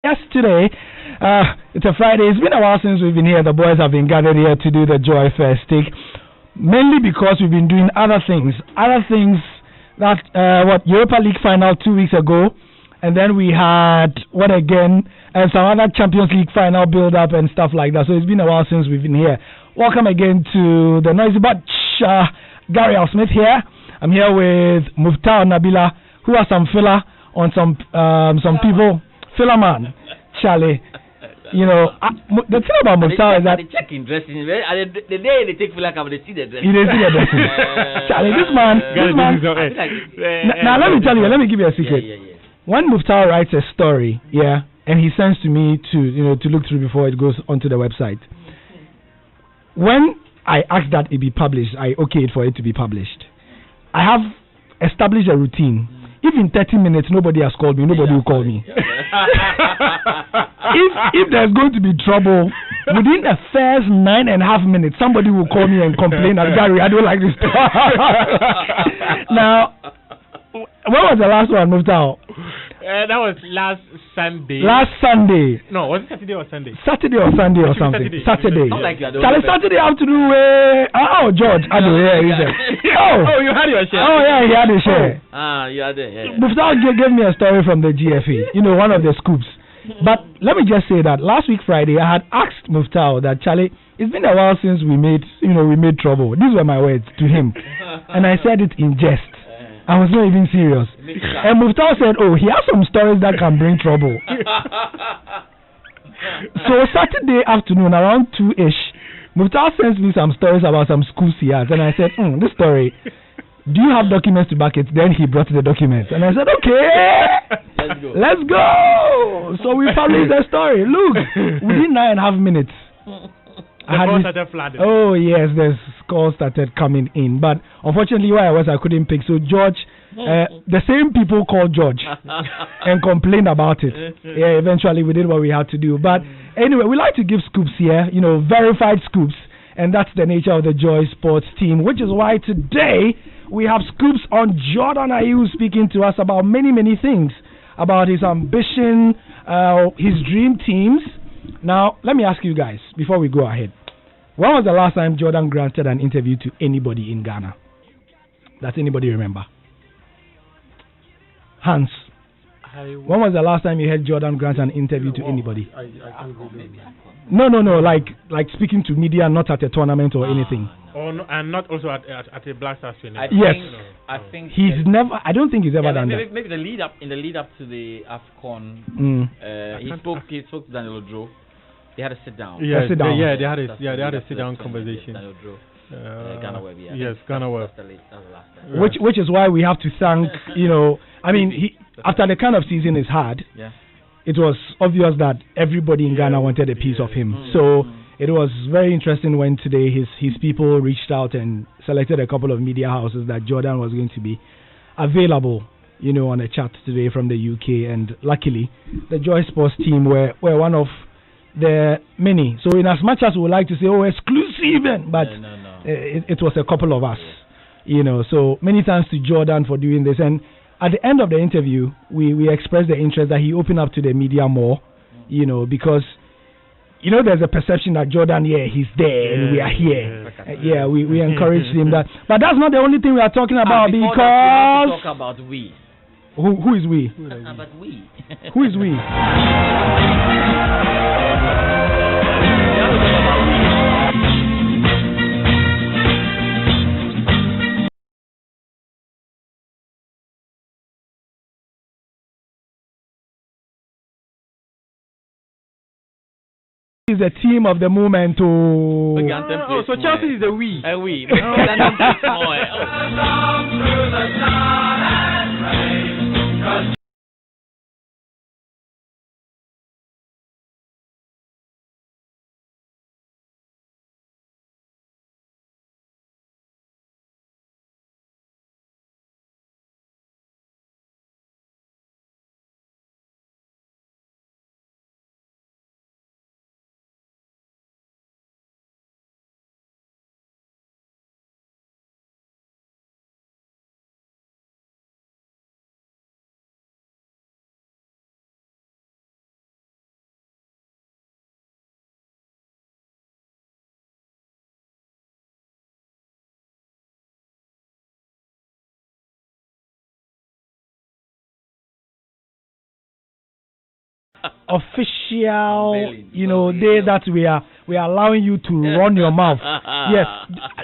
Yes, today, it's a Friday. It's been a while since we've been here. The boys have been gathered here to do the Joy Fest Stick, mainly because we've been doing other things. Other things that, Europa League final 2 weeks ago, and then we had, and some other Champions League final build-up and stuff like that. So it's been a while since we've been here. Welcome again to the Noisy Bunch. Gary L. Smith here. I'm here with Muftar Nabila, who has some filler on some people. Filler man, Charlie. You know, the thing about Muftar is that they check in dressing. The day they take filler, they see the dressing. You didn't see the dressing. Charlie, this man. Now let me tell you. Let me give you a secret. When Muftar writes a story, and he sends to me to look through before it goes onto the website. When I ask that it be published, I okayed for it to be published. I have established a routine. If in 30 minutes nobody has called me, nobody will call me. if there's going to be trouble, within the first 9.5 minutes, somebody will call me and complain that Gary, I don't like this. Now, when was the last one, Muftar? That was last Sunday. Last Sunday. No, was it Saturday or Sunday? Saturday or Sunday or something. Saturday. Not like you are the Saturday afternoon. George. Oh, you had your share. Oh, yeah, he had a share. You are there. Yeah. Muftar gave me a story from the GFA. One of the scoops. But let me just say that last week Friday, I had asked Muftar that, Charlie, it's been a while since we made trouble. These were my words to him. And I said it in jest. I was not even serious. And Muftar said, he has some stories that can bring trouble. So Saturday afternoon, around 2-ish, Muftar sends me some stories about some schools he has. And I said, this story, do you have documents to back it? Then he brought the documents. And I said, okay, let's go. So we published the story. Look, within 9.5 minutes. Oh yes, the calls started coming in, but unfortunately where I was I couldn't pick. So George, the same people called George and complained about it. Yeah, eventually we did what we had to do. But anyway, we like to give scoops here, verified scoops, and that's the nature of the Joy Sports team. Which is why today we have scoops on Jordan Ayew speaking to us about many things, about his ambition, his dream teams. Now, let me ask you guys, before we go ahead, when was the last time Jordan granted an interview to anybody in Ghana? Does anybody remember? Hans, when was the last time you heard Jordan grant an interview to anybody? I can't remember. No, like speaking to media, not at a tournament or anything. No, and not also at a Black Stars training. I think he's never. I don't think he's ever done that. Maybe the lead up to the AFCON. He spoke to Daniel Odro. They had a sit down. They had a sit down conversation. Daniel Odro. Ghana Web. Yes, Ghana Web. That's the last time. Which is why we have to thank. After the kind of season he's had, it was obvious that everybody in Ghana wanted a piece of him. So it was very interesting when today his people reached out and selected a couple of media houses that Jordan was going to be available, on a chat today from the UK. And luckily, the Joy Sports team were one of the many. So in as much as we would like to say, exclusive, but it was a couple of us, So many thanks to Jordan for doing this. And at the end of the interview, we expressed the interest that he opened up to the media more, because there's a perception that Jordan, he's there and we are here. We encouraged him that. But that's not the only thing we are talking about because... we have to talk about we. Who is we? But we. Who is we? Is the team of the moment. So Chelsea is the we. We. official, day that we are allowing you to run your mouth. Yes,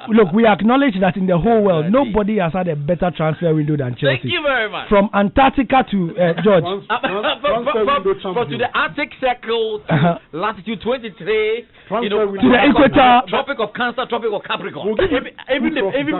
look, we acknowledge that in the whole world, nobody has had a better transfer window than Chelsea. Thank you very much. From Antarctica to George. To the Arctic Circle, to latitude 23, to the equator, Tropic of Cancer, Tropic of Capricorn. Even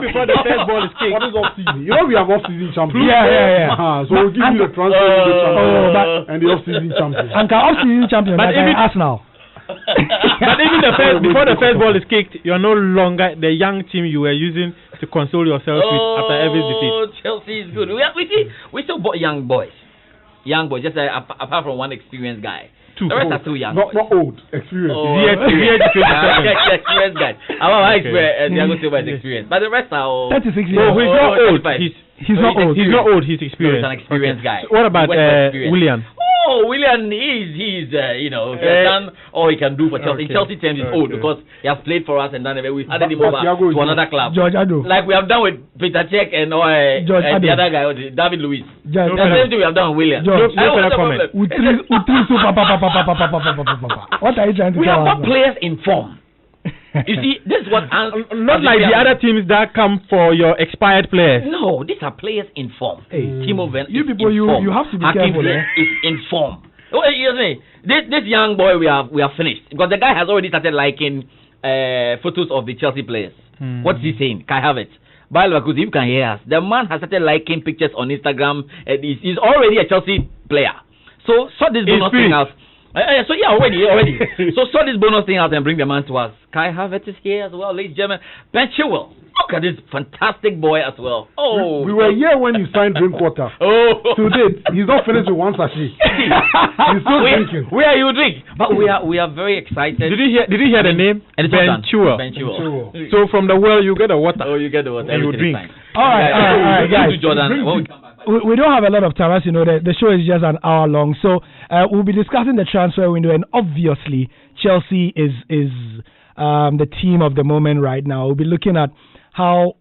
before the first ball is kicked. What is off-season? We have off-season champions. Yeah. So we'll give you the transfer window champion and the off-season champion. And off-season champion, but even Arsenal. But even before the first ball is kicked, you're no longer the young team you were using to console yourself with after every defeat. Chelsea is good. We still bought young boys, just apart from one experienced guy. The rest are too young. Not old, experienced. Experienced guys. Thiago Silva is experienced, but the rest are all 36 years. No, he's not old. He's not old. He's not old. He's experienced. He's an experienced guy. So what about Willian? Oh, Willian, he's he has done all he can do for Chelsea. Chelsea terms is old because he has played for us and done it. We've added him over to another club. George Ado. Like we have done with Peter Cech and the other guy, David Luiz. The same thing we have done with Willian. George, what's the problem? What are you trying to We tell have us? got players in form. You see, this is what... Not like the other teams that come for your expired players. No, these are players in form. Hey, Timo Werner you people, you have to be Hakim careful. is in form. You know, this young boy, we are finished. Because the guy has already started liking photos of the Chelsea players. What's he saying? Kai Havertz. By the way, because you can hear us, the man has started liking pictures on Instagram. He's already a Chelsea player. So sort this bonus thing out. Already. So sort this bonus thing out and bring the man to us. Kai Havertz is here as well, ladies and gentlemen. Ben Chilwell. Look at this fantastic boy as well. Oh, we were here when you signed Drinkwater. To date, he's not finished with one sachet. He's still drinking. Where are you drink? But we are very excited. Did you hear the name? Ben Chilwell. So from the well you get the water. Oh, you get the water. And you drink. All right, guys. Jordan. We don't have a lot of time, as you know. The show is just an hour long, so we'll be discussing the transfer window, and obviously Chelsea is the team of the moment right now. We'll be looking at how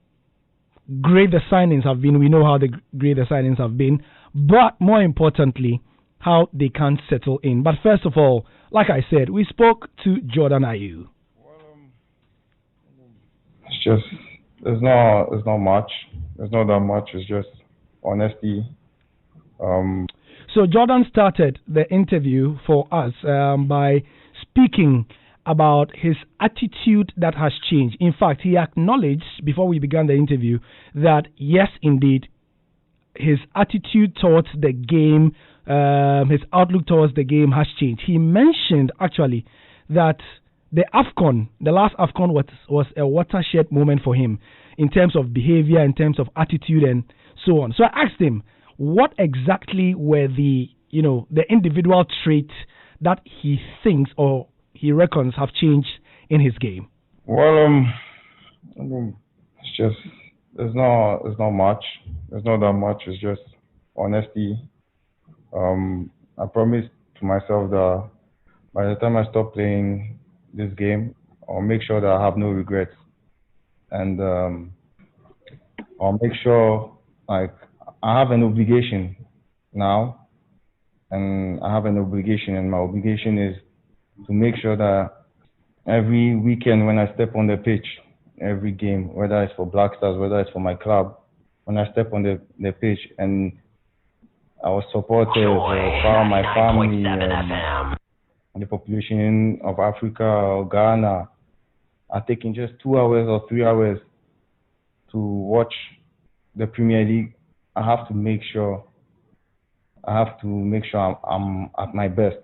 great the signings have been. We know how great the signings have been, but more importantly, how they can settle in. But first of all, like I said, we spoke to Jordan Ayew. It's just there's not much. There's not that much. It's just honesty. So Jordan started the interview for us by speaking about his attitude that has changed. In fact, he acknowledged before we began the interview that yes, indeed, his attitude towards the game, his outlook towards the game has changed. He mentioned actually that the last AFCON was a watershed moment for him in terms of behavior, in terms of attitude, and so on. So I asked him, what exactly were the individual traits that he thinks or he reckons have changed in his game? Well, it's just there's not much. There's not that much. It's just honesty. I promised to myself that by the time I stop playing this game, I'll make sure that I have no regrets, and I'll make sure I have an obligation now, and I have an obligation, and my obligation is to make sure that every weekend when I step on the pitch, every game, whether it's for Black Stars, whether it's for my club, when I step on the pitch and I was supportive for my family, the population of Africa or Ghana, are taking just 2 hours or 3 hours to watch the Premier League, I have to make sure I'm at my best.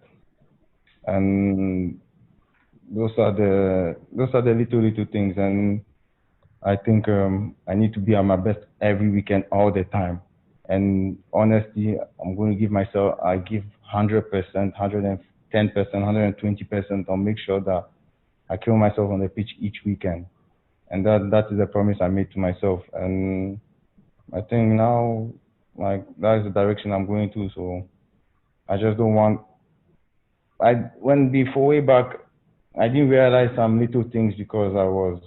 And those are the little things, and I think I need to be at my best every weekend, all the time. And honestly, I'm going to give myself, I give 100%, 110%, 120%. I'll make sure that I kill myself on the pitch each weekend, and that is the promise I made to myself. And I think now, like, that is the direction I'm going to. So I just don't want. Way back, I didn't realize some little things because I was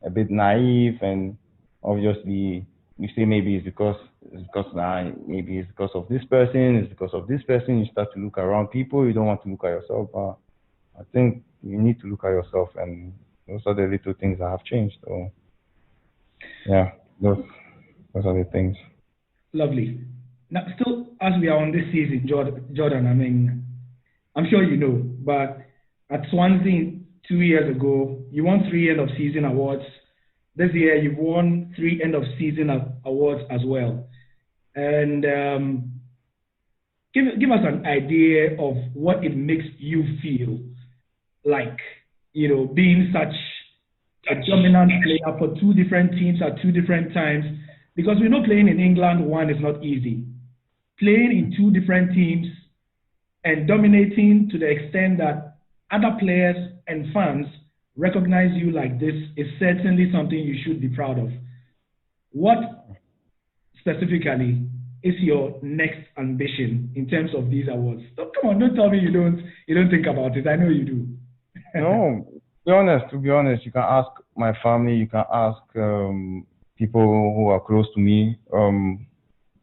a bit naive, and obviously you say maybe it's because maybe it's because of this person, it's because of this person. You start to look around people. You don't want to look at yourself. I think you need to look at yourself, and those are the little things that have changed. So yeah, those are the things. Lovely. Now, still, as we are on this season, Jordan, I mean, I'm sure you know, but at Swansea 2 years ago, you won 3 end of season awards. This year, you've won 3 end of season awards as well. And give us an idea of what it makes you feel like, being such a dominant player for 2 different teams at 2 different times. Because we know playing in England, one, is not easy. Playing in 2 different teams and dominating to the extent that other players and fans recognize you like this is certainly something you should be proud of. What specifically is your next ambition in terms of these awards? Come on, don't tell me you don't think about it. I know you do. No, to be honest, you can ask my family, you can ask people who are close to me.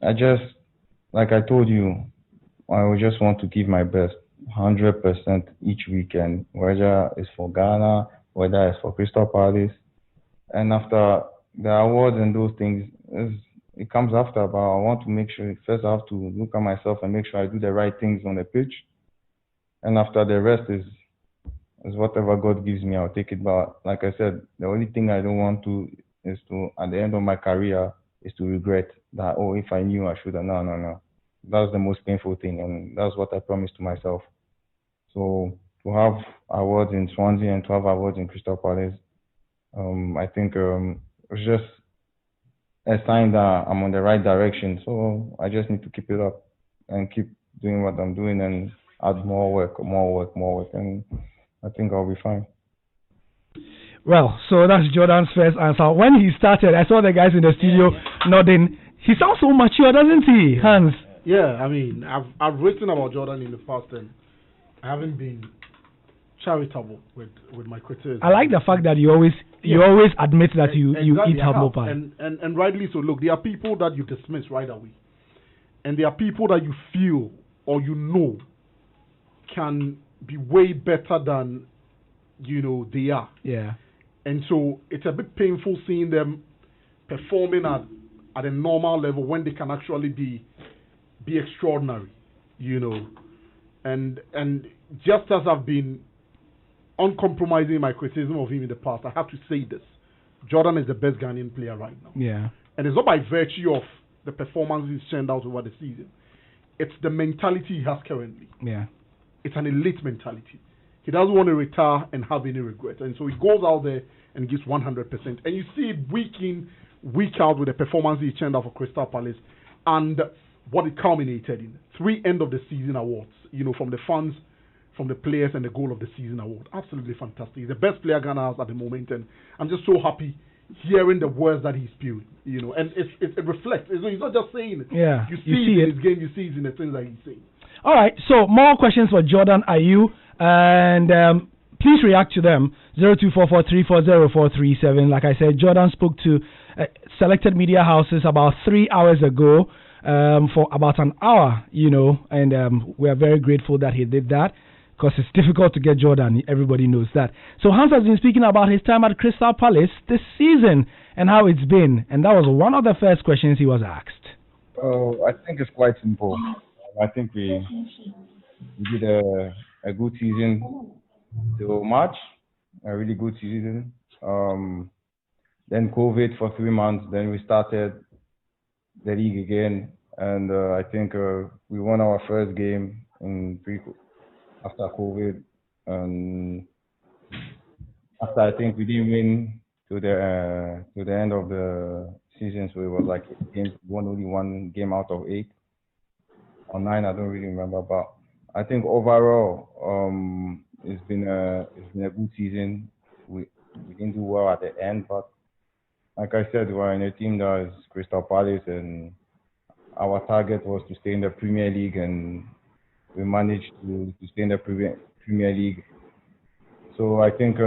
I just, like I told you, I would just want to give my best, 100% each weekend, whether it's for Ghana, whether it's for Crystal Palace. And after the awards and those things, it comes after, but I want to make sure, first I have to look at myself and make sure I do the right things on the pitch. And after the rest is whatever God gives me, I'll take it. But like I said, the only thing I don't want to is to, at the end of my career, is to regret that, oh, if I knew I should have. No. That's the most painful thing, and that's what I promised to myself. So to have awards in Swansea and to have awards in Crystal Palace, I think it's just a sign that I'm on the right direction. So I just need to keep it up and keep doing what I'm doing and add more work, and I think I'll be fine. Well, so that's Jordan's first answer. When he started, I saw the guys in the studio nodding. He sounds so mature, doesn't he, Hans? Yeah, I mean, I've written about Jordan in the past, and I haven't been charitable with my criticism. I like the fact that you always admit that you eat humble pie. And rightly so. Look, there are people that you dismiss right away, and there are people that you feel or you know can be way better than they are. Yeah. And so it's a bit painful seeing them performing at a normal level when they can actually be extraordinary, And just as I've been uncompromising in my criticism of him in the past, I have to say this: Jordan is the best Ghanaian player right now. Yeah. And it's not by virtue of the performances he's turned out over the season. It's the mentality he has currently. Yeah. It's an elite mentality. He doesn't want to retire and have any regret. And so he goes out there and gives 100%. And you see it week in, week out with the performance he turned out for Crystal Palace and what it culminated in. 3 end of the season awards, from the fans, from the players, and the goal of the season award. Absolutely fantastic. He's the best player Ghana has at the moment. And I'm just so happy hearing the words that he's spewing, and it reflects. He's not just saying it. Yeah, you see it in his game, you see it in the things that he's saying. All right, so more questions for Jordan Ayew, and please react to them. 0244340437. Like I said, Jordan spoke to selected media houses about 3 hours ago for about an hour, and we are very grateful that he did that, because it's difficult to get Jordan. Everybody knows that. So Hans has been speaking about his time at Crystal Palace this season and how it's been, and that was one of the first questions he was asked. I think it's quite simple. I think we did a good season till March, a really good season. Then COVID for 3 months. Then we started the league again, and I think we won our first game after COVID, and after I think we didn't win to the end of the season, so it was like 8 games. We won only 1 game out of 8 or 9. I don't really remember, but I think overall it's been a good season. We didn't do well at the end, but like I said, we're in a team that is Crystal Palace, and our target was to stay in the Premier League, and we managed to stay in the Premier League. So I think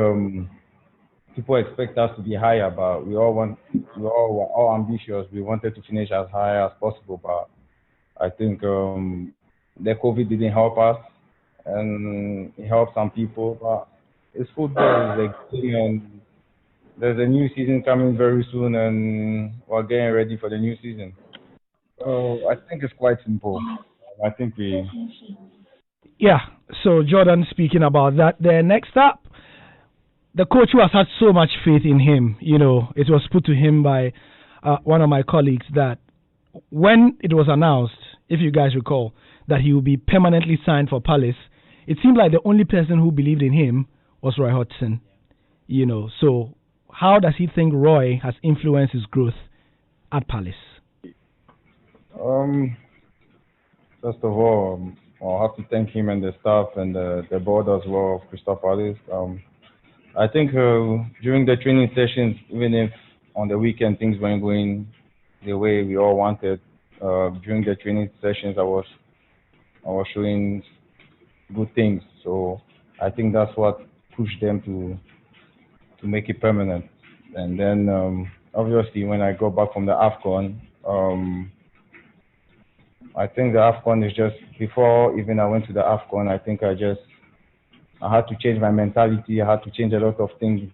people expect us to be higher, but we all were all ambitious. We wanted to finish as high as possible, but I think the COVID didn't help us, and it helped some people. But it's football, it's a game, and there's a new season coming very soon, and we're getting ready for the new season. So I think it's quite simple. I think we. Yeah. So Jordan speaking about that. Then next up, the coach who has had so much faith in him. It was put to him by one of my colleagues that when it was announced, if you guys recall, that he will be permanently signed for Palace, it seemed like the only person who believed in him was Roy Hodgson. So how does he think Roy has influenced his growth at Palace? First of all, I'll have to thank him and the staff and the board as well of Crystal Palace. I think during the training sessions, even if on the weekend things weren't going the way we all wanted, during the training sessions I was showing good things. So I think that's what pushed them to make it permanent. And then obviously when I go back from the AFCON, I think the AFCON is just, before even I went to the AFCON, I think I had to change my mentality. I had to change a lot of things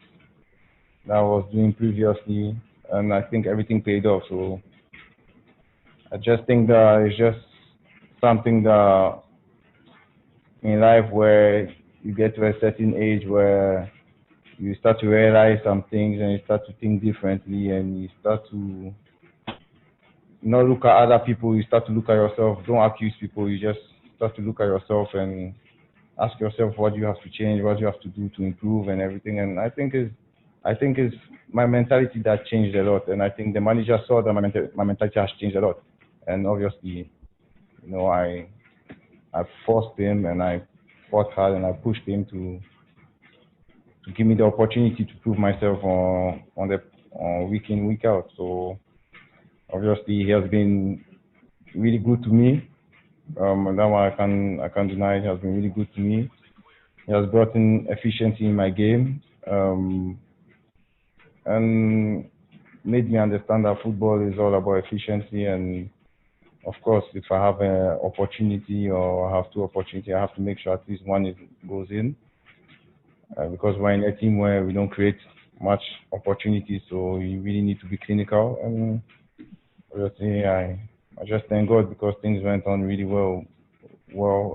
that I was doing previously, and I think everything paid off. So I just think that it's just something that in life where you get to a certain age where you start to realize some things and you start to think differently and you start to not look at other people, you start to look at yourself. Don't accuse people, you just start to look at yourself and ask yourself what you have to change, what you have to do to improve and everything. And I think it's my mentality that changed a lot, and I think the manager saw that my mentality has changed a lot. And obviously, I forced him and I fought hard and I pushed him to give me the opportunity to prove myself on week in, week out. So obviously he has been really good to me. And that one I can't deny it. He has been really good to me. He has brought in efficiency in my game, and made me understand that football is all about efficiency. And of course, if I have an opportunity or I have two opportunities, I have to make sure at least one goes in, because we're in a team where we don't create much opportunities, so you really need to be clinical. And obviously, I just thank God because things went on really well,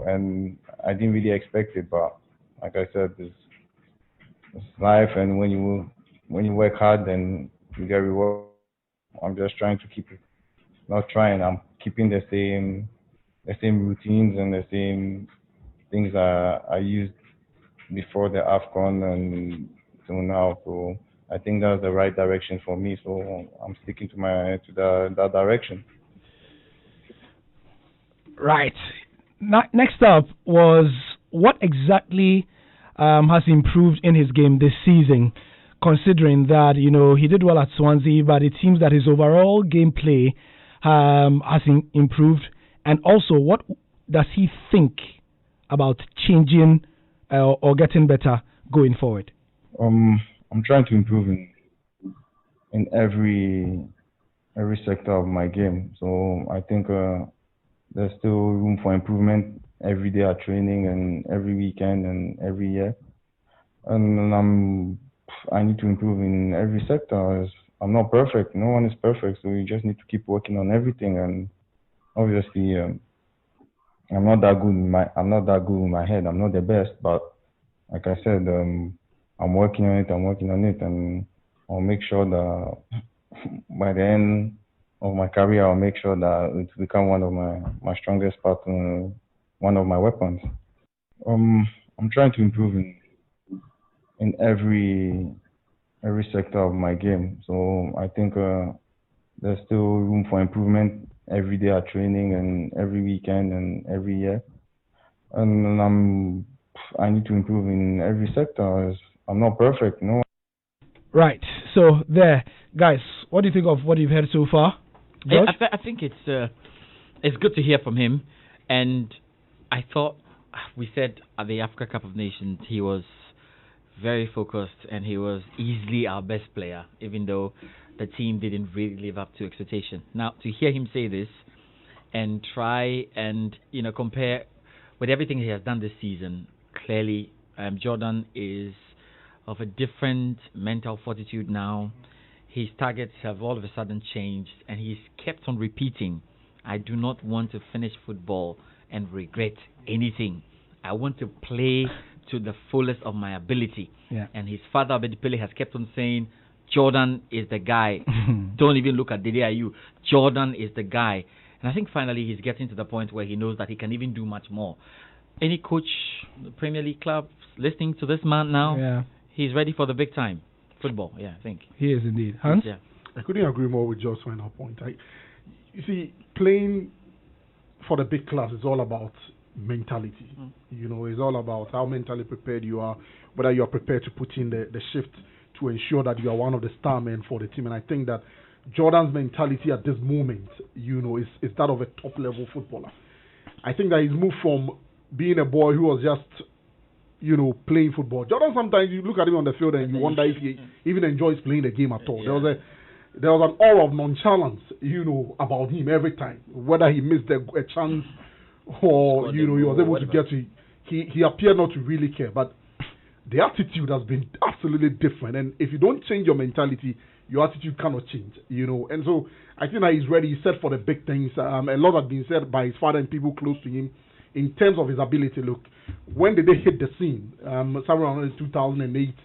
and I didn't really expect it, but like I said, it's life, and when you work hard, then you get reward. I'm just trying to keep it, not trying. I'm keeping the same routines and the same things I used before the AFCON and till now. So I think that's the right direction for me. So I'm sticking to that direction. Right. Next up was what exactly has improved in his game this season, considering that, he did well at Swansea, but it seems that his overall gameplay has improved. And also, what does he think about changing or getting better going forward? I'm trying to improve in every sector of my game. So I think there's still room for improvement every day at training and every weekend and every year. And I need to improve in every sector. I'm not perfect. No one is perfect. So you just need to keep working on everything. And obviously, I'm not that good in my head. I'm not the best, but like I said, I'm working on it, and I'll make sure that by the end of my career, I'll make sure that it's become one of my strongest parts and one of my weapons. I'm trying to improve in every sector of my game. So I think there's still room for improvement every day at training and every weekend and every year. And I need to improve in every sector. I'm not perfect, no. Right. So there, guys, what do you think of what you've heard so far? I think it's good to hear from him, and I thought we said at the Africa Cup of Nations he was very focused, and he was easily our best player, even though the team didn't really live up to expectation. Now, to hear him say this and try and compare with everything he has done this season, clearly Jordan is of a different mental fortitude now. His targets have all of a sudden changed, and he's kept on repeating, I do not want to finish football and regret anything. I want to play to the fullest of my ability. Yeah. And his father, Abedi Pele, has kept on saying, Jordan is the guy. Don't even look at Dede Ayew. Jordan is the guy. And I think finally he's getting to the point where he knows that he can even do much more. Any coach, Premier League clubs, listening to this man now, Yeah. he's ready for the big time. Football, I think. He is indeed. Hans? Yeah. I couldn't agree more with Joe's final point. You see, playing for the big clubs is all about mentality. It's all about how mentally prepared you are, whether you are prepared to put in the shift to ensure that you are one of the star men for the team. And I think that Jordan's mentality at this moment, is that of a top-level footballer. I think that he's moved from being a boy who was just playing football. Jordan, sometimes you look at him on the field and you wonder if he even enjoys playing the game at all. Yeah. There was an aura of nonchalance, about him every time. Whether he missed a chance or, he was able to get to, he appeared not to really care. But the attitude has been absolutely different. And if you don't change your mentality, your attitude cannot change, And so I think that he's ready. He's set for the big things. A lot has been said by his father and people close to him in terms of his ability. Look, when did they hit the scene? Somewhere around 2008,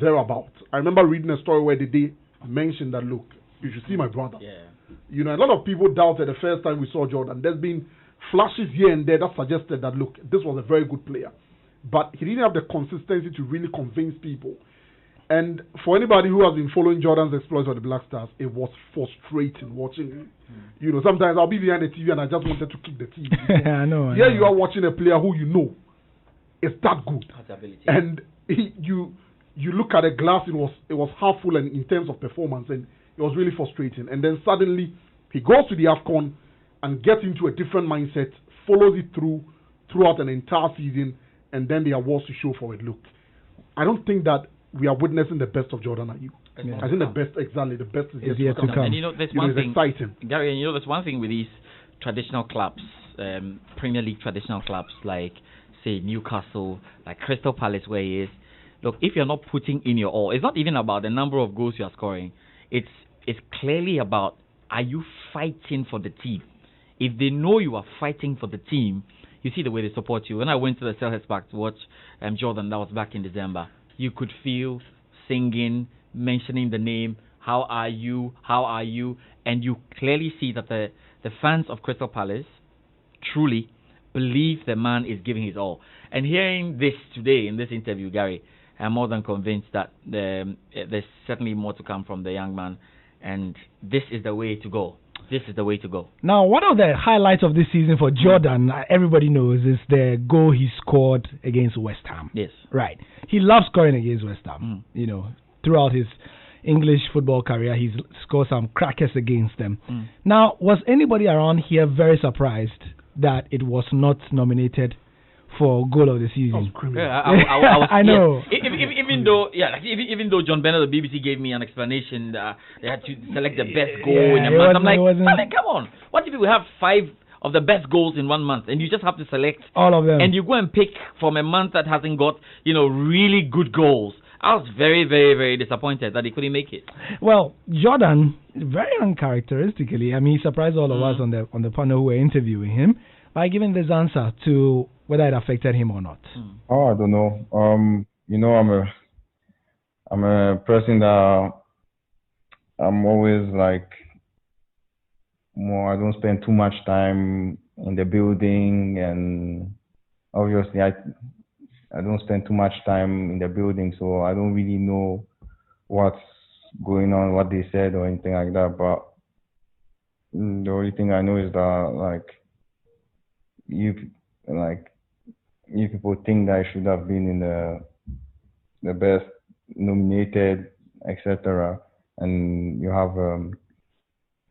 thereabouts. I remember reading a story where they mentioned that, look, you should see my brother. Yeah. A lot of people doubted the first time we saw Jordan. There's been flashes here and there that suggested that, look, this was a very good player. But he didn't have the consistency to really convince people. And for anybody who has been following Jordan's exploits with the Black Stars, it was frustrating watching him. Sometimes I'll be behind the TV and I just wanted to kick the TV. I know. Here you are watching a player who is that good. And you look at the glass, it was half full and in terms of performance, and it was really frustrating. And then suddenly he goes to the AFCON and gets into a different mindset, follows it throughout an entire season, and then the awards to show for it. Look, I don't think that we are witnessing the best of Jordan Ayew. Yeah. I think the best is yet to come. And there's one thing, exciting. Gary, there's one thing with these traditional clubs, Premier League traditional clubs like, say, Newcastle, like Crystal Palace, where he is. Look, if you're not putting in your all, it's not even about the number of goals you are scoring. It's clearly about, are you fighting for the team? If they know you are fighting for the team, you see the way they support you. When I went to the Selhurst Park to watch Jordan, that was back in December, you could feel singing, mentioning the name, how are you, and you clearly see that the fans of Crystal Palace truly believe the man is giving his all. And hearing this today in this interview, Gary, I'm more than convinced that there's certainly more to come from the young man, and this is the way to go. This is the way to go. Now, one of the highlights of this season for Jordan, everybody knows, is the goal he scored against West Ham. Yes. Right. He loves scoring against West Ham. Throughout his English football career, he's scored some crackers against them. Now, was anybody around here very surprised that it was not nominated for goal of the season? I know. Yes. Even though John Bennett of the BBC gave me an explanation, they had to select the best goal in a month. I'm like, come on. What if we have 5 of the best goals in 1 month, and you just have to select all of them, and you go and pick from a month that hasn't got really good goals? I was very, very, very disappointed that he couldn't make it. Well, Jordan, very uncharacteristically, he surprised all of us on the panel who were interviewing him by giving this answer to whether it affected him or not. Oh, I don't know. I'm a person that I'm always like more. I don't spend too much time in the building, and obviously I don't spend too much time in the building, so I don't really know what's going on, what they said or anything like that. But the only thing I know is that you people think that I should have been in the best nominated, etc. And you have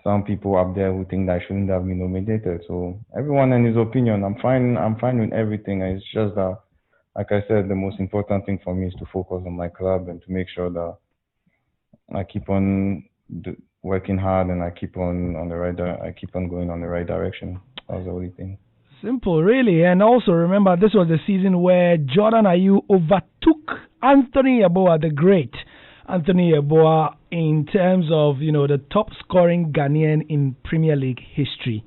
some people up there who think that I shouldn't have been nominated. So everyone in his opinion. I'm fine with everything. It's just that like I said, the most important thing for me is to focus on my club and to make sure that I keep on working hard and I keep on I keep on going on the right direction. That's the only thing. Simple, really. And also remember, this was the season where Jordan Ayew overtook Anthony Yeboah, the great Anthony Yeboah, in terms of, the top scoring Ghanaian in Premier League history.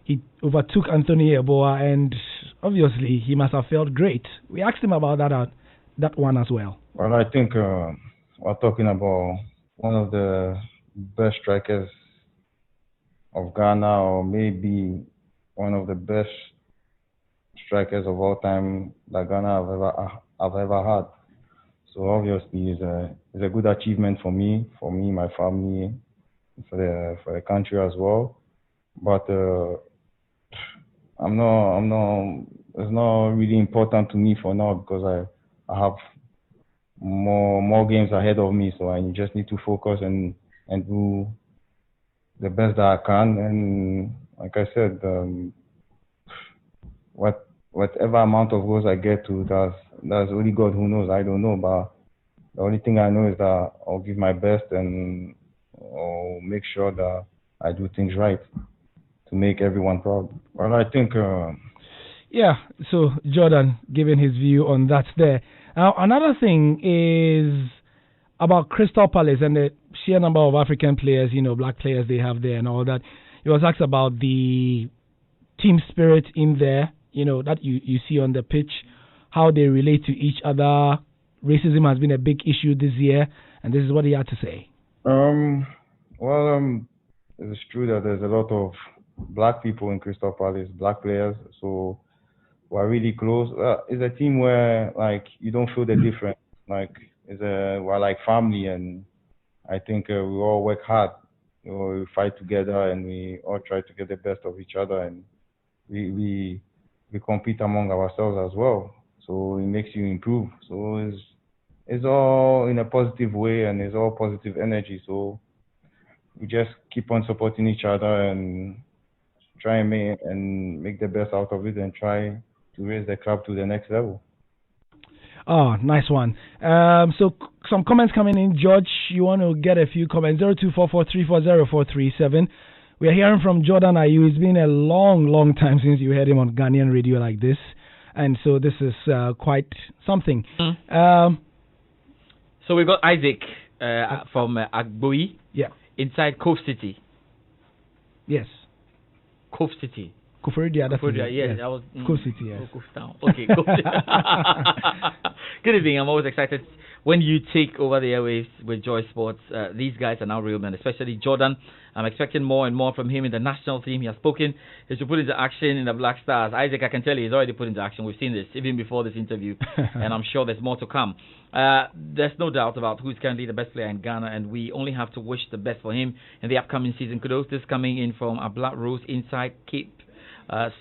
He overtook Anthony Yeboah, and obviously he must have felt great. We asked him about that one as well. Well, I think we're talking about one of the best strikers of Ghana, or maybe one of the best strikers of all time that Ghana have ever had. So obviously, it's a good achievement for me, my family, for the country as well. But it's not really important to me for now, because I have more games ahead of me. So I just need to focus and do the best that I can. And like I said, whatever amount of goals I get to, that's only God who knows. I don't know, but the only thing I know is that I'll give my best and I'll make sure that I do things right to make everyone proud. Well, I think. Yeah. So Jordan giving his view on that there. Now another thing is about Crystal Palace and the sheer number of African players, black players they have there and all that. He was asked about the team spirit in there, that you see on the pitch, how they relate to each other. Racism has been a big issue this year, and this is what he had to say. It's true that there's a lot of black people in Crystal Palace, black players, so we're really close. It's a team where, you don't feel the difference. We're like family, and I think we all work hard. We fight together, and we all try to get the best of each other, and we compete among ourselves as well. So it makes you improve. So it's all in a positive way, and it's all positive energy. So we just keep on supporting each other and try and make the best out of it, and try to raise the club to the next level. Oh, nice one. So some comments coming in. George, you want to get a few comments? 0244340437. We are hearing from Jordan Ayew. It's been a long time since you heard him on Ghanaian radio like this. And so this is quite something. So we've got Isaac from Agboi. Yeah. Inside Cove City. Yes. Cove City. Koforidua, that's it. Yes. I was Cove City, yes. Cove Town. Okay, Cove City. Good evening. I'm always excited when you take over the airwaves with Joy Sports. These guys are now real men, especially Jordan. I'm expecting more and more from him in the national team. He has spoken. He should put into action in the Black Stars. Isaac, I can tell you, he's already put into action. We've seen this even before this interview, and I'm sure there's more to come. There's no doubt about who's currently the best player in Ghana, and we only have to wish the best for him in the upcoming season. Kudos. This coming in from Black Rose inside Cape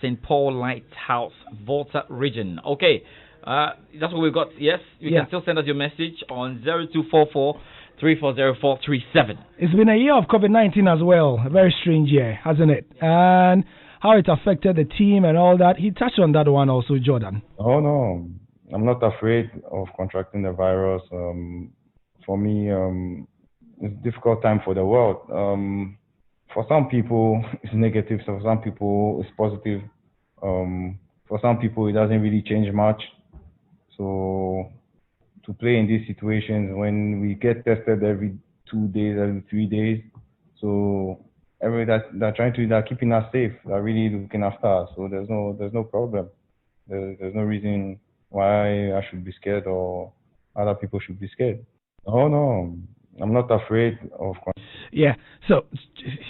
St. Paul Lighthouse, Volta region. Okay, that's what we've got. Yes, you can still send us your message on 0244 340437. It's been a year of COVID-19 as well. A very strange year, hasn't it? And how it affected the team and all that. He touched on that one also, Jordan. Oh, no. I'm not afraid of contracting the virus. For me, it's a difficult time for the world. For some people, it's negative. So for some people, it's positive. For some people, it doesn't really change much. So to play in these situations when we get tested every 2 days, every 3 days, so they're trying to, they're keeping us safe. They're really looking after us. So there's no problem. There's no reason why I should be scared or other people should be scared. Oh no, I'm not afraid of. Yeah. So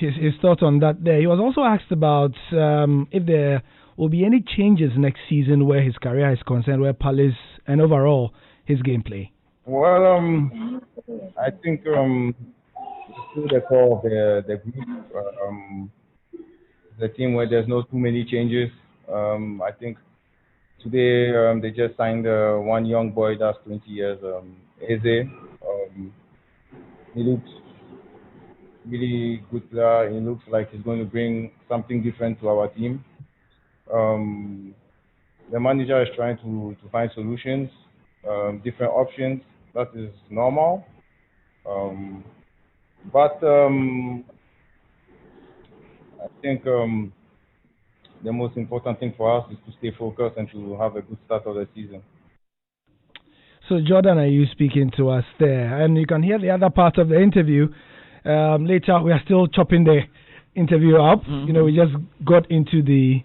his thoughts on that. There, he was also asked about if there will be any changes next season where his career is concerned, where Palace and overall his gameplay. Well, I think through the core of the group, the team where there's no too many changes. I think today they just signed one young boy that's 20 years, Eze. He looks really good player. He looks like he's going to bring something different to our team. the manager is trying to find solutions, different options. That is normal. But I think the most important thing for us is to stay focused and to have a good start of the season. So, Jordan, are you speaking to us there? And you can hear the other part of the interview. Later, we are still chopping the interview up. You know, we just got into the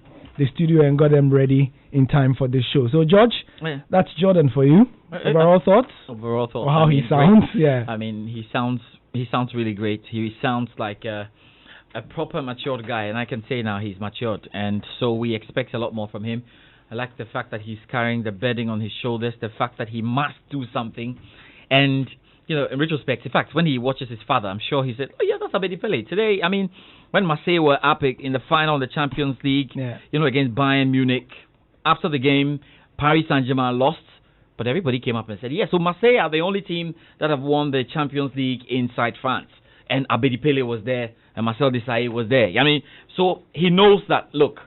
studio and got them ready in time for this show. So, George, that's Jordan for you. Overall thoughts? Overall thoughts. Or how he sounds? Great. Yeah. I mean, he sounds really great. He sounds like a proper matured guy, and I can say now he's matured, and so we expect a lot more from him. I like the fact that he's carrying the burden on his shoulders, the fact that he must do something, and you know, in retrospect, in fact, when he watches his father, I'm sure he said, "Oh yeah, that's Abedi Pele." Today, I mean, when Marseille were up in the final of the Champions League, you know, against Bayern Munich, after the game, Paris Saint-Germain lost, but everybody came up and said, "Yeah, so Marseille are the only team that have won the Champions League inside France." And Abedi Pele was there, and Marcel Desailly was there. I mean, so he knows that, look,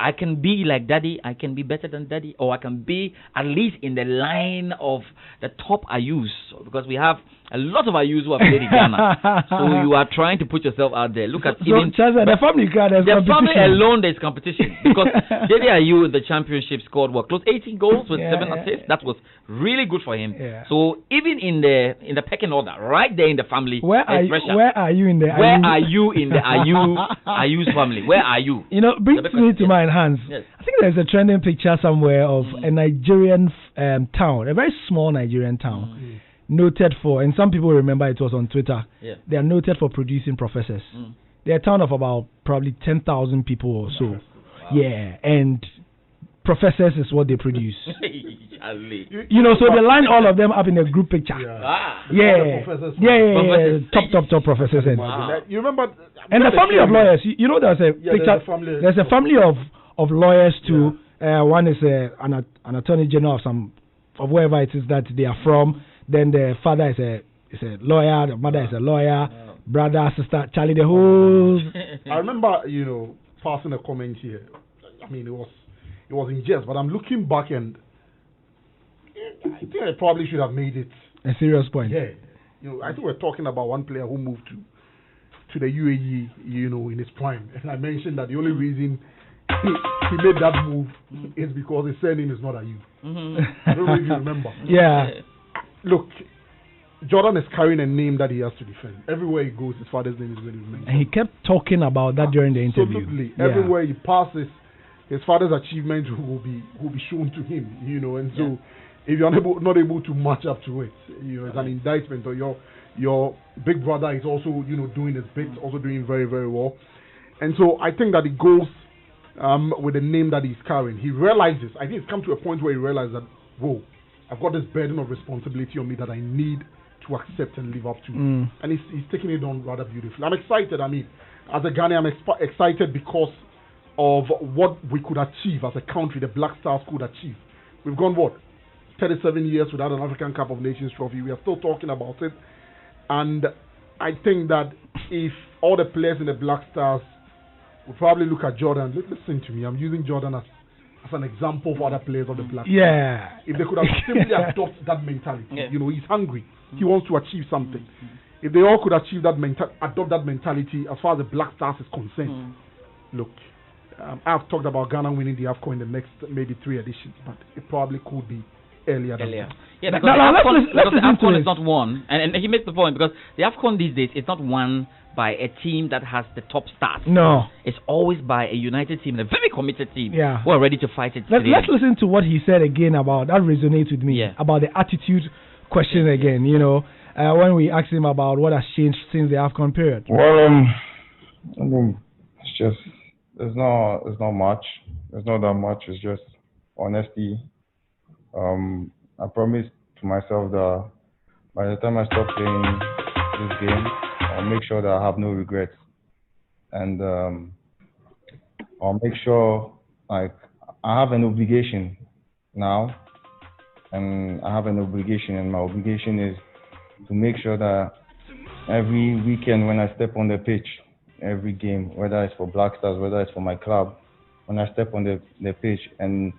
I can be like Daddy, I can be better than Daddy, or I can be at least in the line of the top Ayus, because we have a lot of Ayus who have played in Ghana. So you are trying to put yourself out there. Look at even the family card, the family alone, there's competition, because Daddy Ayew in the championship scored what, close 18 goals with 7 assists. That was really good for him. So even in the pecking order, right there in the family, where are you in the Ayu's family? Where are you? You know, brings me to mind, Hans. Yes. I think there's a trending picture somewhere of a Nigerian town, a very small Nigerian town, noted for, and some people remember it was on Twitter, they are noted for producing professors. They're a town of about probably 10,000 people or so. Wow. Yeah, and professors is what they produce. You know, so they line all of them up in a group picture. Top professors. Wow. You remember? And the family of lawyers. You know, there's a picture. There's a family of lawyers too. One is an attorney general of wherever it is that they are from. Then the father is a lawyer. The mother is a lawyer. Brother, sister, Charlie, the whole. I remember, you know, passing a comment here. I mean, it was in jest, but I'm looking back and I think I probably should have made it a serious point. Yeah, you know, I think we're talking about one player who moved to the UAE, you know, in his prime, and I mentioned that the only reason he made that move is because his surname is not Ayew. I don't know if you remember. Yeah. Look, Jordan is carrying a name that he has to defend. Everywhere he goes, his father's name is going to be mentioned. And he kept talking about that during the interview. Absolutely. Yeah. Everywhere he passes, his father's achievement will be shown to him, you know, and so if you're not able to match up to it, you know, it's an indictment. Or your big brother is also, you know, doing his bit, also doing very, very well. And so I think that it goes with the name that he's carrying. He realizes, I think it's come to a point where he realizes that, whoa, I've got this burden of responsibility on me that I need to accept and live up to. And he's taking it on rather beautifully. I'm excited. I mean, as a Ghanaian, I'm excited because of what we could achieve as a country, the Black Stars could achieve. We've gone, 37 years without an African Cup of Nations trophy. We are still talking about it. And I think that if all the players in the Black Stars would probably look at Jordan, listen to me, I'm using Jordan as an example for other players of the Black Stars. If they could have simply adopted that mentality, you know, he's hungry. He wants to achieve something. If they all could achieve that adopt that mentality as far as the Black Stars is concerned, look, I've talked about Ghana winning the AFCON in the next maybe 3 editions, but it probably could be earlier. Yeah, because the AFCON is not won, and he makes the point, because the AFCON these days is not won by a team that has the top stars. No. It's always by a united team, a very committed team who are ready to fight it. Let's listen to what he said again about, that resonates with me, about the attitude question again, you know, when we asked him about what has changed since the AFCON period. Well, I mean, it's just, there's not much. There's not that much. It's just honesty. I promised to myself that by the time I stop playing this game, I'll make sure that I have no regrets. And I'll make sure, like, I have an obligation now. And I have an obligation, and my obligation is to make sure that every weekend when I step on the pitch, every game, whether it's for Black Stars, whether it's for my club, when I step on the pitch and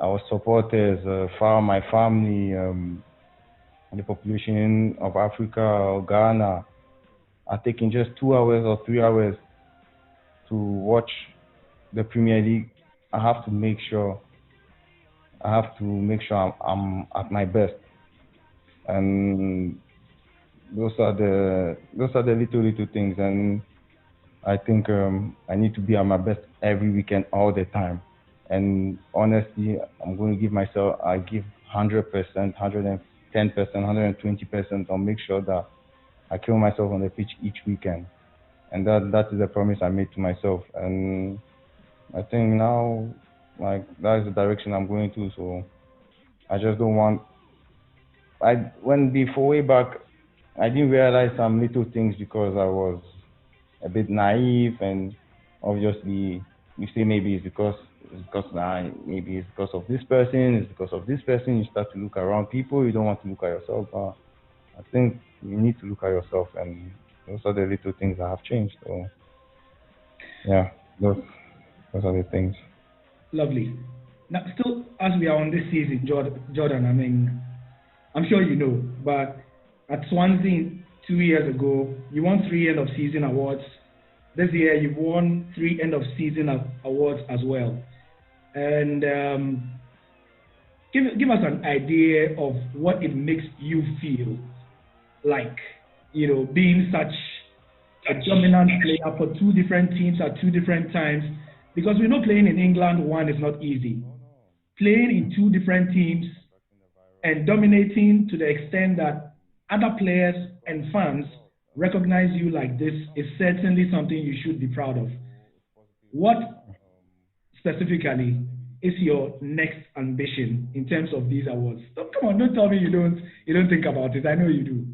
our supporters, my family, the population of Africa or Ghana are taking just 2 hours or 3 hours to watch the Premier League, I have to make sure I'm at my best, and those are the little things, and I think I need to be at my best every weekend, all the time. And honestly, I'm going to give 100%, 110%, 120% on make sure that I kill myself on the pitch each weekend. And that is a promise I made to myself. And I think now, like, that is the direction I'm going to. So I just don't want. Way back, I didn't realize some little things because I was a bit naive, and obviously you say maybe it's because of this person, it's because of this person. You start to look around people. You don't want to look at yourself. But I think you need to look at yourself, and those are the little things that have changed. So yeah, those are the things. Lovely. Now, still, as we are on this season, Jordan, I mean, I'm sure you know, but at Swansea 2 years ago, you won 3 end of season awards. This year, you've won 3 end of season awards as well. And give us an idea of what it makes you feel like, you know, being such a dominant player for 2 different teams at 2 different times. Because we know playing in England, one, is not easy. Playing in 2 different teams and dominating to the extent that other players and fans recognize you like this is certainly something you should be proud of. What specifically is your next ambition in terms of these awards? Come on, don't tell me you don't think about it. I know you do.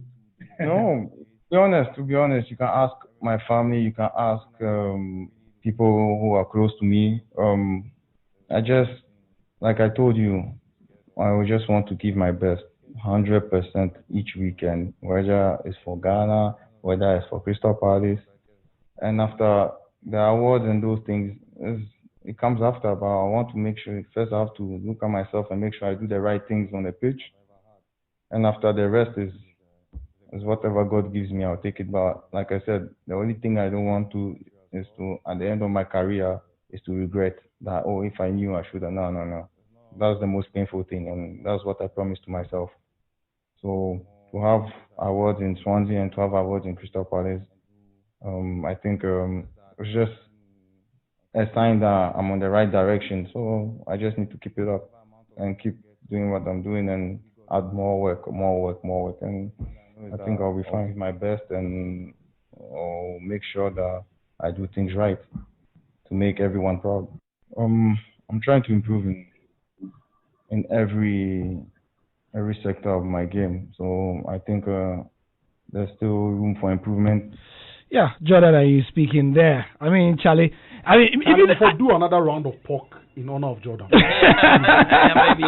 No, to be honest, you can ask my family, you can ask people who are close to me. I just, like I told you, I would just want to give my best, 100% each weekend, whether it's for Ghana, whether it's for Crystal Palace. And after the awards and those things, it comes after, but I want to make sure, first I have to look at myself and make sure I do the right things on the pitch. And after, the rest is whatever God gives me, I'll take it. But like I said, the only thing I don't want to is to, at the end of my career, is to regret that, oh, if I knew I should have. No. That's the most painful thing, and that's what I promised to myself. So to have awards in Swansea and to have awards in Crystal Palace, I think it's just a sign that I'm on the right direction. So I just need to keep it up and keep doing what I'm doing and add more work, and I think I'll be fine with my best, and I'll make sure that I do things right to make everyone proud. I'm trying to improve in every sector of my game. So I think there's still room for improvement. Yeah, Jordan, are you speaking there? I mean, Charlie, even if I do another round of pork in honor of Jordan. Maybe,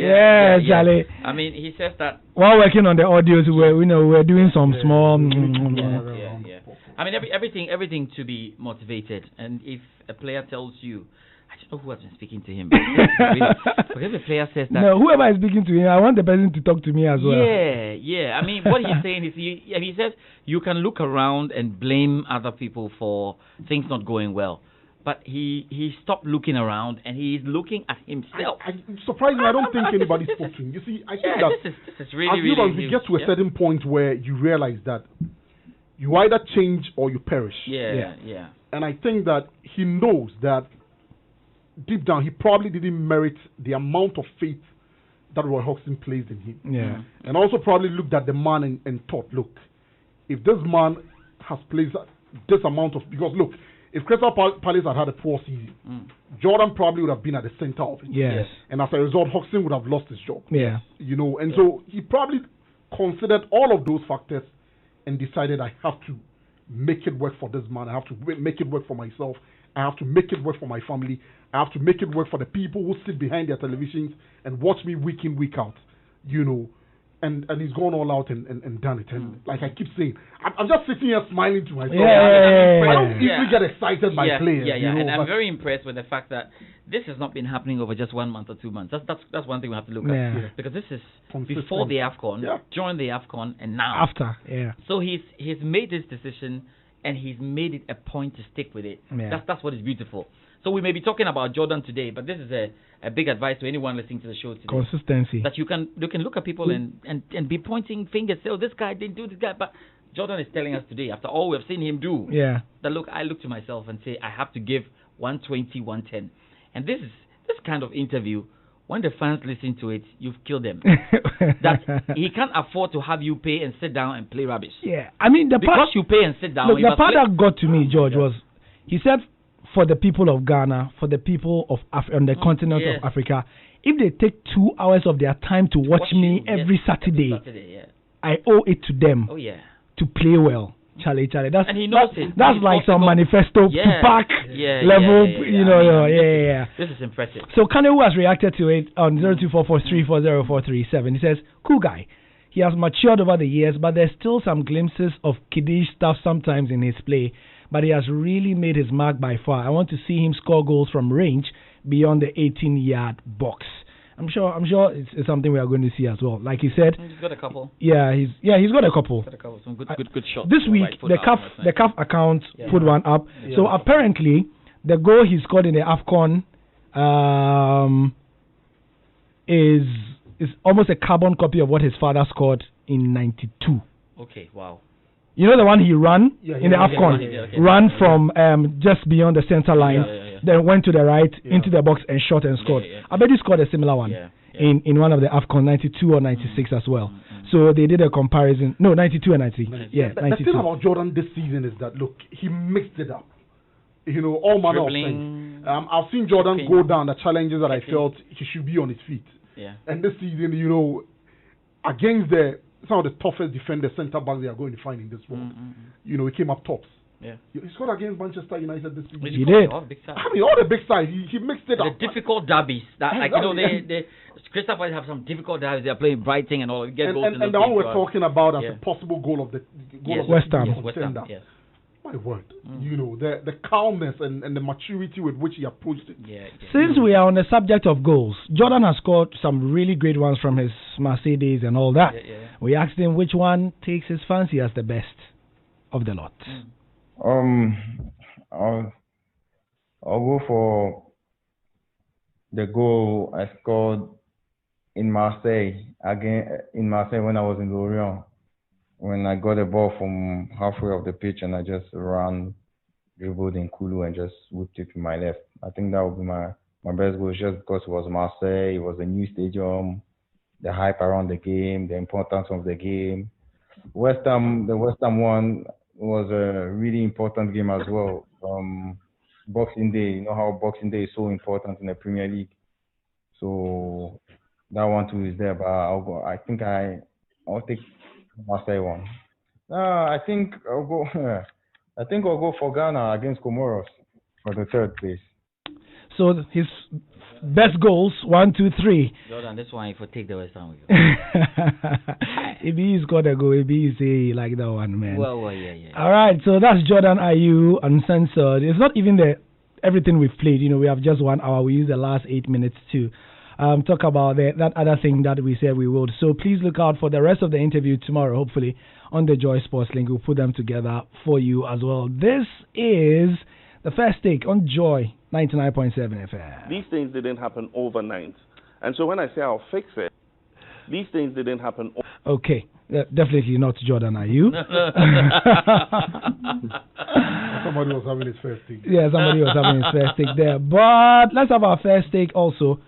yeah, Charlie. I mean, he says that while working on the audios, we're doing some small. Yeah. I mean, everything to be motivated, and if a player tells you, I don't know who has been speaking to him, but if the player says that, no, whoever is speaking to him, I want the person to talk to me as well. Yeah. I mean, what he's saying is, he says you can look around and blame other people for things not going well, but he stopped looking around and he's looking at himself. I'm surprised. I don't think anybody spoke to him. You see, I think that this is really, as we get to a certain point where you realize that you either change or you perish. Yeah. And I think that he knows that deep down, he probably didn't merit the amount of faith that Roy Hodgson placed in him. Yeah. And also probably looked at the man and thought, look, if this man has placed this amount of... Because look, if Crystal Palace had a poor season, Jordan probably would have been at the center of it. Yes. And as a result, Hodgson would have lost his job. Yeah. You know, and so he probably considered all of those factors and decided, I have to make it work for this man. I have to make it work for myself. I have to make it work for my family. I have to make it work for the people who sit behind their televisions and watch me week in, week out. You know, and he's gone all out and done it. And like I keep saying, I'm just sitting here smiling to myself. Yeah. I don't easily get excited by players. Yeah, you know, and I'm very impressed with the fact that this has not been happening over just 1 month or 2 months. That's one thing we have to look at, because this is before the AFCON, during the AFCON, and now after. Yeah. So he's made his decision, and he's made it a point to stick with it. Yeah. That's what is beautiful. So we may be talking about Jordan today, but this is a big advice to anyone listening to the show today. Consistency. That you can look at people and be pointing fingers, say, oh, this guy didn't do this guy. But Jordan is telling us today, after all we've seen him do, that look, I look to myself and say, I have to give 120, 110. And this kind of interview, when the fans listen to it, you've killed them. That he can't afford to have you pay and sit down and play rubbish. Yeah, I mean, because you pay and sit down. Look, the part that got to me, George, was he said, for the people of Ghana, for the people of on the continent of Africa, if they take 2 hours of their time to watch me every Saturday, I owe it to them to play well. Charlie. That's, and he knows it. That's like some manifesto Tupac level, you know. This is impressive. So Kanewu has reacted to it on 0244340437. He says, cool guy. He has matured over the years, but there's still some glimpses of kiddish stuff sometimes in his play. But he has really made his mark by far. I want to see him score goals from range beyond the 18-yard box. I'm sure it's something we are going to see as well. Like he said, he's got a couple. Yeah, he's got a couple. Some good shots. This week, the CAF account put one up. Yeah. So apparently, the goal he scored in the AFCON is almost a carbon copy of what his father scored in '92. Okay, wow. You know the one he ran in the AFCON? Ran from just beyond the center line, then went to the right, into the box and shot and scored. I bet he scored a similar one in one of the AFCON, 92 or 96 as well. So they did a comparison. No, 92 and 90. Yeah, 92. The thing about Jordan this season is that, look, he mixed it up. You know, all manner of things. I've seen Jordan go down the challenges that I felt he should be on his feet. Yeah. And this season, you know, against some of the toughest defenders, centre backs they are going to find in this world. You know, he came up tops. Yeah. He scored against Manchester United this season. He did. All the big sides. I mean, all the big sides. He mixed it up. The difficult derbies. That, like, you know, Crystal Palace have some difficult derbies. They're playing Brighton and all. Get goals and the one we're talking about as a possible goal of the West Ham. Yes. My word. You know, the calmness and the maturity with which he approached it. Since we are on the subject of goals, Jordan has scored some really great ones from his Marseille days and all that. We asked him which one takes his fancy as the best of the lot. I'll go for the goal I scored in Marseille when I was in Lorient. When I got the ball from halfway of the pitch and I just ran, dribbled in Kulu and just whipped it to my left. I think that would be my best goal, just because it was Marseille, it was a new stadium, the hype around the game, the importance of the game. The West Ham one was a really important game as well. Boxing Day, you know how Boxing Day is so important in the Premier League. So that one too is there, but I'll take Marseille one. I think I'll go for Ghana against Comoros for the third place. So his best goals 1, 2, 3. Jordan, this one if you take the West Ham. If he's got a go, if he's like that one, man. Well, yeah. All right, so that's Jordan Ayew Uncensored. It's not even everything we've played. You know, we have just 1 hour. We use the last 8 minutes to talk about that other thing that we said we would. So please look out for the rest of the interview tomorrow, hopefully, on the Joy Sports link. We'll put them together for you as well. This is the First Take on Joy 99.7 FM. These things didn't happen overnight. And so when I say I'll fix it, these things didn't happen Okay. Definitely not Jordan Ayew. Somebody was having his first take. Yeah, somebody was having his first take there. But let's have our first take also.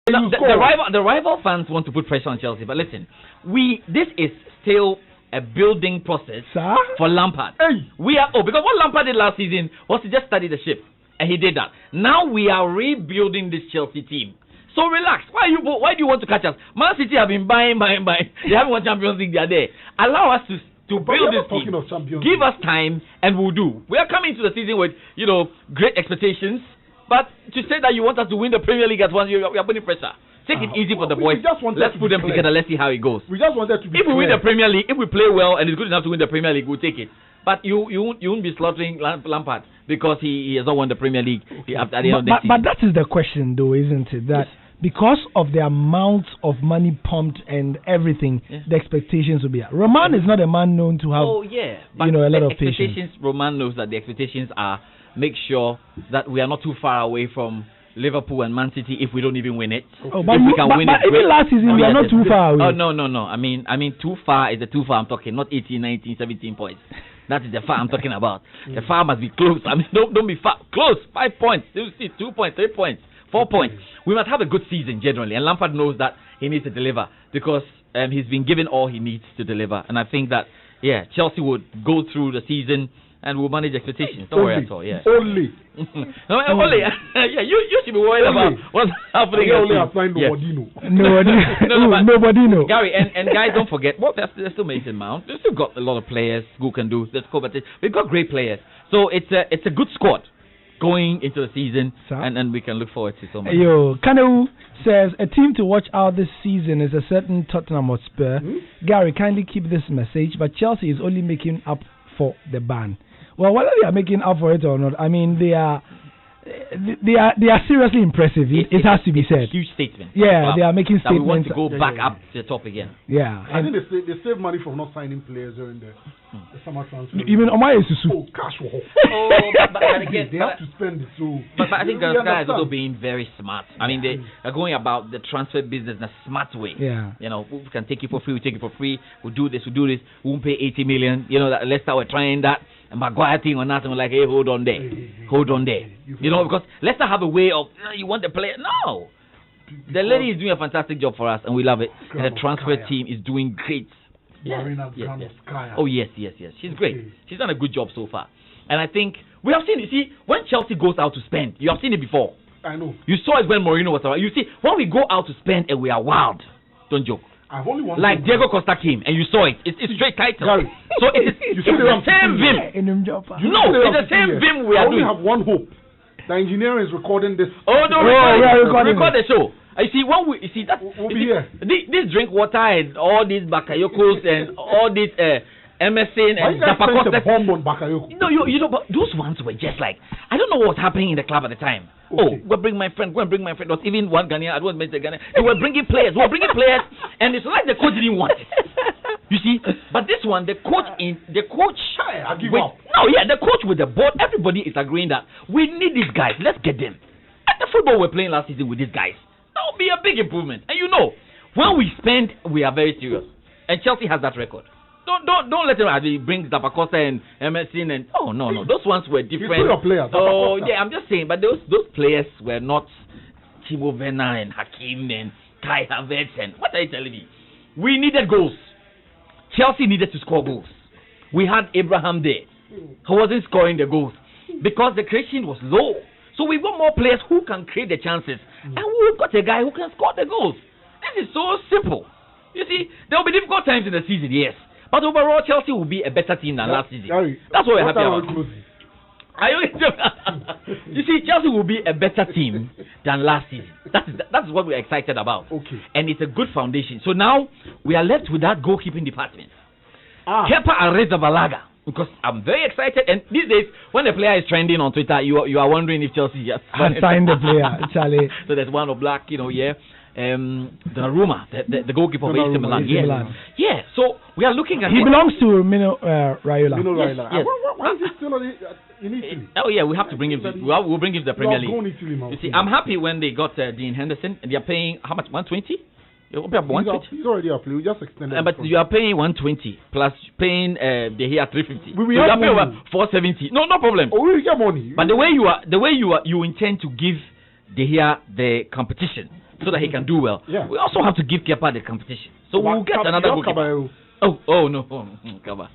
The rival fans want to put pressure on Chelsea, but listen, this is still a building process for Lampard. Hey. Because what Lampard did last season was to just study the ship, and he did that. Now we are rebuilding this Chelsea team. So relax. Why do you want to catch us? Man City have been buying. They haven't won Champions League the other day. Allow us to build this team. Give us time, and we'll do. We are coming to the season with great expectations. But to say that you want us to win the Premier League at once, we are putting pressure. Take it easy for the boys. Let's put them together. Let's see how it goes. We just wanted to be If we win the Premier League, if we play well and it's good enough to win the Premier League, we'll take it. But you won't be slaughtering Lampard because he has not won the Premier League at the end of the season. But that is the question, though, isn't it? That because of the amount of money pumped and everything, the expectations will be. Roman is not a man known to have. But a lot of expectations. patience. Roman knows that the expectations are make sure that we are not too far away from Liverpool and Man City if we don't even win it. But even last season we are not too far away. Oh no. I mean too far is the too far I'm talking, not 18, 19, 17 points. That is the far I'm talking about. The far must be close. I mean don't be far. Close. 5 points. 2 points, 3 points, 4 points. We must have a good season generally, and Lampard knows that he needs to deliver because he's been given all he needs to deliver. And I think that Chelsea would go through the season and we'll manage expectations. Don't worry at all. Only. Only. You should be worried about what's happening. Only applying nobody know. Nobody know. Gary, and guys, don't forget, there's still Mason Mount. We've still got a lot of players who can do this. We've got great players. So it's a good squad going into the season, and we can look forward to so much. Kanu says a team to watch out this season is a certain Tottenham Hotspur. Gary, kindly keep this message, but Chelsea is only making up for the ban. Well, whether they are making up for it or not, I mean they are seriously impressive. It has to be said. A huge statement. Yeah, they are making statements. We want to go back up to the top again. Yeah, I think they save money from not signing players during the summer transfer. Even Omar Susu. Cash war. But again, they have to spend it. So, but I think the guys are also being very smart. I mean, they are going about the transfer business in a smart way. Yeah. We can take it for free. We take it for free. We'll do this. We won't pay 80 million. That Leicester were trying that. And Maguire thing on that, and we're like, hey, hold on there. Because Leicester have a way of, you want the player. No. The lady is doing a fantastic job for us, and we love it. And the transfer team is doing great. Yes. Oh, yes. She's great. She's done a good job so far. And I think, we have seen it. See, when Chelsea goes out to spend, you have seen it before. I know. You saw it when Mourinho was around. You see, when we go out to spend and we are wild, don't joke. I've only one like Diego Costa came and you saw it. It's straight title. Gary, so it's the same vim. It's the same vim we are doing. I only have one hope. The engineer is recording this. Oh no, record the show. You see, we'll be here. This drink water and all these bakayokos and all these MSN and Zapacosta. No, but those ones were just like, I don't know what was happening in the club at the time. Okay. Go bring my friend. There was even one Ghanaian. I don't mention Ghanaian. They were bringing players. And it's like the coach didn't want it. You see, but this one, the coach. The coach with the board. Everybody is agreeing that we need these guys. Let's get them. And the football we're playing last season with these guys, that will be a big improvement. And when we spend, we are very serious. And Chelsea has that record. Don't let them bring Zapacosta and MSN and no. Those ones were different. I'm just saying, but those players were not Timo Werner and Hakim and Kai Havertz and what are you telling me? We needed goals. Chelsea needed to score goals. We had Abraham there who wasn't scoring the goals because the creation was low. So we want more players who can create the chances, and we've got a guy who can score the goals. This is so simple. You see, there will be difficult times in the season, yes. But overall, Chelsea will be a better team than last season. That's what we're happy about. You see, Chelsea will be a better team than last season. That's what we're excited about. Okay. And it's a good foundation. So now we are left with that goalkeeping department. Kepa Arrizabalaga. Because I'm very excited. And these days, when the player is trending on Twitter, you are wondering if Chelsea has signed the player, Charlie. So there's one of Black, Donnarumma, the goalkeeper of AC Milan. Yeah. So we are looking at. He belongs to Mino Raiola. Yes. Why is he still in Italy? We have to bring him. We'll bring him to the Premier League. You see, I'm happy when they got Dean Henderson and they are paying how much? 120. He's already up. We just extended. But you are paying 120 plus paying De Gea 350. We are paying over 470. No problem. We will get money. But the way you intend to give De Gea the competition so that he can do well. Yeah. We also have to give Kepa the competition. So we'll get another goalkeeper. Oh no, Kaba.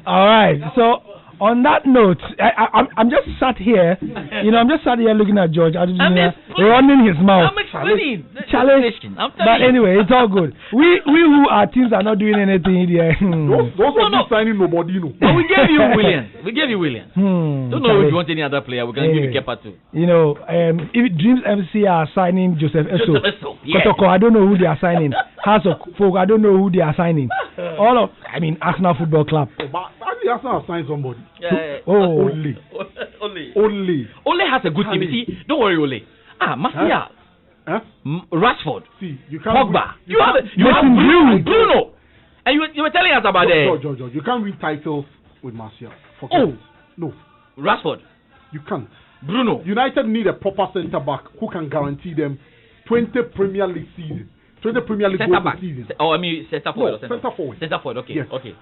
All right. So on that note, I'm just sat here. I'm just sat here looking at George running his mouth. I'm explaining. But anyway, it's all good. We who our teams are not doing anything here. Those are not signing nobody. No. But we gave you William. Don't know if you want any other player. We're gonna give you Kepa too. If Dreams MC are signing Joseph Esso. Kotoko, I don't know who they are signing. House of Folk, I don't know who they are signing. Arsenal Football Club. But Arsenal have signed somebody. Only has a good team. See, don't worry, Ole. Martial. Rashford. See, you can't. Pogba. You have Bruno. And you were telling us about George, you can't win titles with Martial. No. Rashford. You can't. Bruno. United need a proper centre back who can guarantee them 20 Premier League seasons. 20 Premier League goals a season. Centre forward. Centre forward. Centre forward. Okay. Yes. Okay.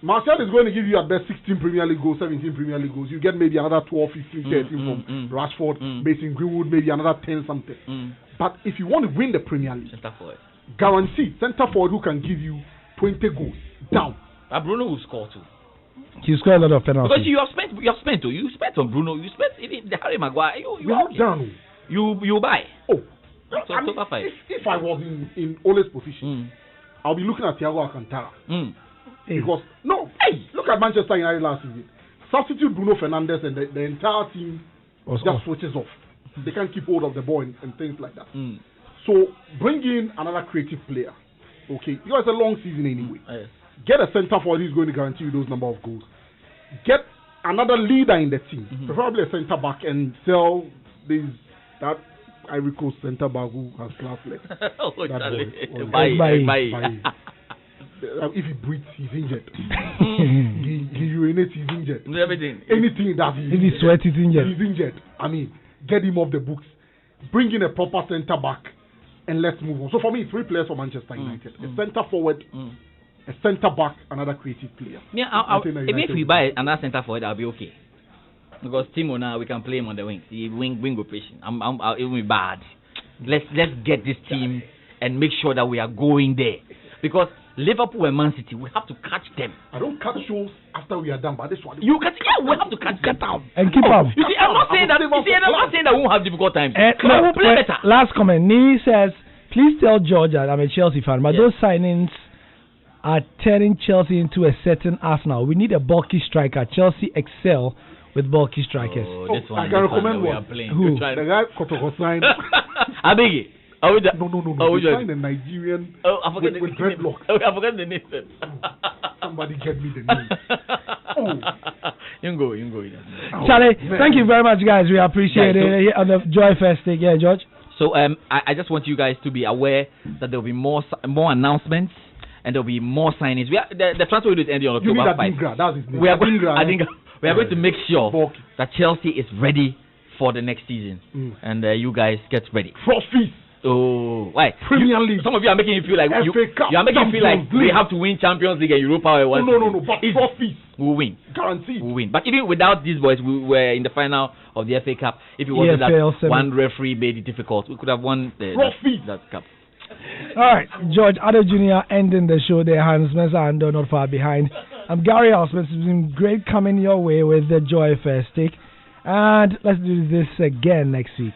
Martial is going to give you at best 16 Premier League goals, 17 Premier League goals. You get maybe another 12, 15, 13 from Rashford, Mason Greenwood, maybe another 10 something. But if you want to win the Premier League, centre forward. Guaranteed centre forward who can give you 20 goals down. Bruno will score too. He scored a lot of penalties. Because you have spent on Bruno. You spent the Harry Maguire. You are down. You buy. If I was in Ole's position, I'll be looking at Thiago Alcantara. Because look at Manchester United last season. Substitute Bruno Fernandes and the entire team just switches off. They can't keep hold of the ball and things like that. So bring in another creative player. Okay, it's a long season anyway. Get a centre forward who's going to guarantee you those number of goals. Get another leader in the team, preferably a centre back, and sell that Ivory Coast centre back who has class legs. Bye. If he breathes, he's injured. he urinates, he's injured. Everything. Anything that if he sweats, he's injured. He's injured. Get him off the books. Bring in a proper centre back, and let's move on. So for me, 3 players for Manchester United: a centre forward, a centre back, another creative player. Yeah, if we buy another centre forward, I'll be okay. Because Timo now we can play him on the wing. The wing operation. It will be bad. Let's get this team and make sure that we are going there. Because Liverpool and Man City, we have to catch them. I don't catch shows after we are done, but this one. We have to catch them down and keep up. You see, I'm not saying that. I'm not saying that we won't have difficult times. We will play better. Last comment. Nee says, please tell George that I'm a Chelsea fan, but those signings are turning Chelsea into a certain Arsenal. We need a bulky striker. Chelsea excel with bulky strikers. I can recommend one. Who? The guy Kotoko signed. I beg you. No. He signed a Nigerian with dreadlocks. I forgot the name. Somebody get me the name. You can go. Charlie, thank you very much, guys. We appreciate it on the Joy Fest thing. Yeah, George. So I just want you guys to be aware that there will be more announcements and there will be more signings. The transfer window is ending on October 5. That's his name. We are going to make sure that Chelsea is ready for the next season, and you guys get ready. Trophies. Oh, why? Premier League. Some of you are making it feel like you are making it feel like we have to win Champions League and Europa. No. But trophies. We'll win. Guaranteed. We'll win. But even without these boys, we were in the final of the FA Cup. If it wasn't that one referee made it difficult, we could have won that cup. All right, George Addo Jr. ending the show there. Hans Mensah and not far behind. I'm Gary Osmond. It's been great coming your way with the Joy Fest. And let's do this again next week.